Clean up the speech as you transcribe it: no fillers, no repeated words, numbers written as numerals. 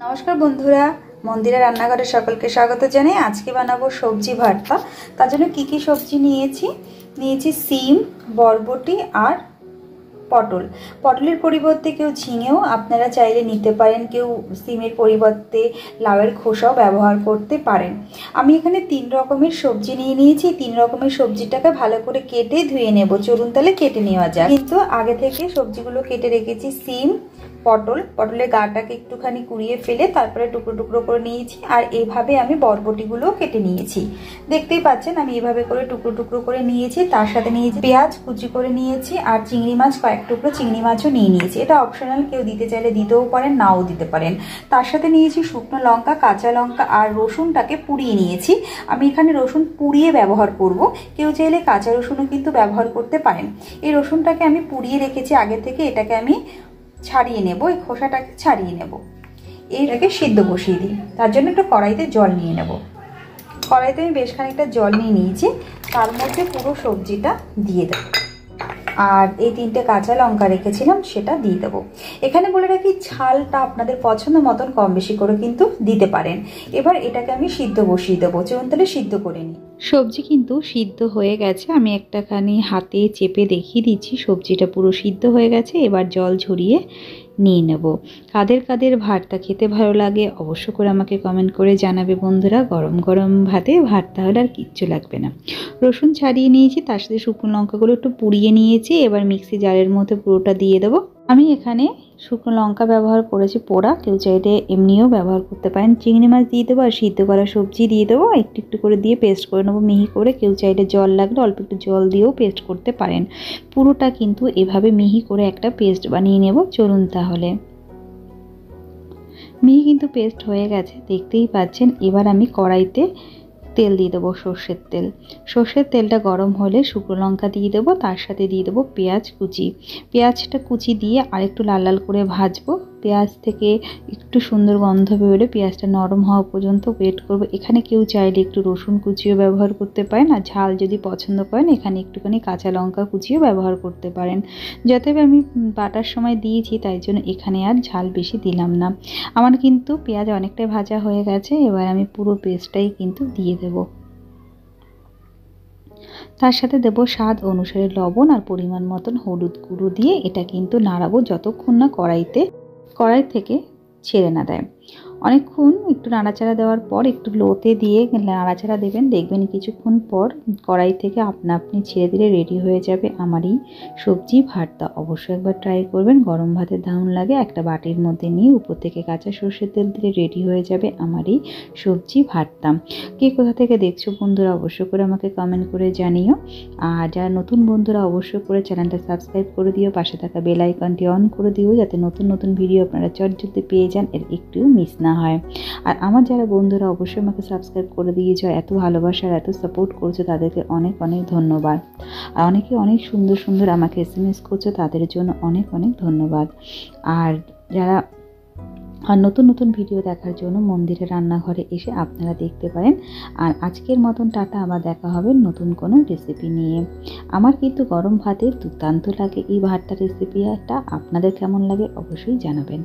নমস্কার বন্ধুরা, মন্দিরা রান্নাঘরে সকলকে স্বাগত জানাই। আজকে বানাবো সবজি ভর্তা। তার জন্য কি কি সবজি নিয়েছি সিম, বরবটি আর পটল। পটলের পরিবর্তে কেউ ঝিঙেও আপনারা চাইলে নিতে পারেন, কেউ সিমের পরিবর্তে লাউয়ের খোসাও ব্যবহার করতে পারেন। আমি এখানে 3 রকমের সবজি নিয়েছি। 3 রকমের সবজিটাকে ভালো করে কেটে ধুয়ে নেব। চলুন তাহলে কেটে নেওয়া যাক। কিন্তু আগে থেকে সবজিগুলো কেটে রেখেছি। সিম, পটলের গাটাকে একটুখানি কুড়িয়ে ফেলে তারপরে টুকরো টুকরো করে নিয়েছি। আর এইভাবে আমি বরবটিগুলো কেটে নিয়েছি। দেখতেই পাচ্ছেন আমি এইভাবে করে টুকরো টুকরো করে নিয়েছি। তার সাথে নিয়েছি পেঁয়াজ কুচি করে নিয়েছি, আর চিংড়ি মাছ কয়েক টুকরো চিংড়ি মাছও নিয়েছি। এটা অপশনাল, কেউ দিতে চাইলে দিতেও পারেন, নাও দিতে পারেন। তার সাথে নিয়েছি শুকনো লঙ্কা, কাঁচা লঙ্কা আর রসুনটাকে পুড়িয়ে নিয়েছি। আমি এখানে রসুন পুড়িয়ে ব্যবহার করব, কেউ চাইলে কাঁচা রসুনও কিন্তু ব্যবহার করতে পারেন। এই রসুনটাকে আমি পুড়িয়ে রেখেছি আগে থেকে, এটাকে আমি ছাড়িয়ে নেব, এই খোসাটাকে ছাড়িয়ে নেব। এইটাকে সিদ্ধ বসিয়ে দিই। তার জন্য একটা কড়াইতে জল নিয়ে নেব। কড়াইতে আমি বেশ খানিকটা জল নিয়েছি। তার মধ্যে পুরো সবজিটা দিয়ে দেবো, আর এই 3টে কাঁচা লঙ্কা রেখেছিলাম সেটা দিয়ে দেবো। এখানে বলে রাখি, ঝালটা আপনাদের পছন্দ মতন কম বেশি করে কিন্তু দিতে পারেন। এবার এটাকে আমি সিদ্ধ বসিয়ে দেবো। চলুন তাহলে সিদ্ধ করে নিই। সবজি কিন্তু সিদ্ধ হয়ে গেছে। আমি একটাখানি হাতে চেপে দেখিয়ে দিচ্ছি সবজিটা পুরো সিদ্ধ হয়ে গেছে। এবার জল ঝরিয়ে নিয়ে নেব। কাদের কাদের ভর্তা খেতে ভালো লাগে অবশ্য করে আমাকে কমেন্ট করে জানাবে বন্ধুরা। গরম গরম ভাতে ভর্তা হলে আর কিচ্ছু লাগবে না। রসুন ছাড়িয়ে নিয়েছি, তার সাথে শুকনো লঙ্কাগুলো একটু পুড়িয়ে নিয়েছি। এবার মিক্সি জারের মধ্যে পুরোটা দিয়ে দেবো। আমি এখানে শুকনো লঙ্কা ব্যবহার করেছি পোড়া, কেউ চাইলে এমনিও ব্যবহার করতে পারেন। চিংড়ি মাছ দিয়ে দেবো আর সিদ্ধ করা সবজি দিয়ে দেবো। একটু একটু করে দিয়ে পেস্ট করে নেবো মিহি করে। কেউ চাইলে জল লাগলে অল্প একটু জল দিয়েও পেস্ট করতে পারেন। পুরোটা কিন্তু এভাবে মিহি করে একটা পেস্ট বানিয়ে নেব। চলুন তাহলে। মিহি কিন্তু পেস্ট হয়ে গেছে, দেখতেই পাচ্ছেন। এবার আমি কড়াইতে তেল দিয়ে দেবো, সর্ষের তেল। সর্ষের তেলটা গরম হলে শুকনো লঙ্কা দিয়ে দেবো, তার সাথে দিয়ে দেবো পেঁয়াজ কুচি। পেঁয়াজটা কুচি দিয়ে আরেকটু লাল লাল করে ভাজবো। পেঁয়াজ থেকে একটু সুন্দর গন্ধ বেরোলে পেঁয়াজটা নরম হওয়া পর্যন্ত ওয়েট করবো। এখানে কেউ চাইলে একটু রসুন কুচিও ব্যবহার করতে পারেন, আর ঝাল যদি পছন্দ করেন এখানে একটুখানি কাঁচা লঙ্কা কুচিও ব্যবহার করতে পারেন। যতবে আমি বাটার সময় দিয়েছি তাই জন্য এখানে আর ঝাল বেশি দিলাম না। আমার কিন্তু পেঁয়াজ অনেকটাই ভাজা হয়ে গেছে। এবার আমি পুরো পেস্টটাই কিন্তু দিয়ে দেব। তার সাথে দেব স্বাদ অনুসারে লবণ আর পরিমাণ মতন হলুদ গুঁড়ো দিয়ে এটা কিন্তু নাড়াবো যতক্ষণ না কড়াই থেকে ছেড়ে না দেয়। অনেকক্ষণ একটু নাড়াচাড়া দেওয়ার পর একটু লোতে দিয়ে নাড়াচাড়া দেবেন। দেখবেন কিছুক্ষণ পর কড়াই থেকে আপনা আপনি ছেড়ে দিলে রেডি হয়ে যাবে আমার এই সবজি ভর্তা। অবশ্যই একবার ট্রাই করবেন। গরম ভাতের দারুণ লাগে। একটা বাটির মধ্যে নিয়ে উপর থেকে কাঁচা সর্ষের তেল দিলে রেডি হয়ে যাবে আমার এই সবজি ভর্তা। কে কোথা থেকে দেখছো বন্ধুরা অবশ্যই করে আমাকে কমেন্ট করে জানিও। আর যারা নতুন বন্ধুরা অবশ্যই করে চ্যানেলটা সাবস্ক্রাইব করে দিও, পাশে থাকা বেল আইকনটি অন করে দিও, যাতে নতুন নতুন ভিডিও আপনারা চটজলদি পেয়ে যান, এর একটুও মিস না হয়। আর আমার যারা বন্ধুরা অবশ্যই আমাকে সাবস্ক্রাইব করে দিয়েছো, এত ভালোবাসা আর এত সাপোর্ট করছো, তাদেরকে অনেক অনেক ধন্যবাদ। আর অনেকে অনেক সুন্দর সুন্দর আমাকে SMS করছো, তাদের জন্য অনেক অনেক ধন্যবাদ। আর যারা নতুন নতুন ভিডিও দেখার জন্য মন্দিরের রান্নাঘরে এসে আপনারা দেখতে পারেন। আর আজকের মতন টাটা, আবার দেখা হবে নতুন কোনো রেসিপি নিয়ে। আমার কিন্তু গরম ভাতে দুর্দান্ত লাগে এই ভর্তা রেসিপিটা। আপনাদের কেমন লাগে অবশ্যই জানাবেন।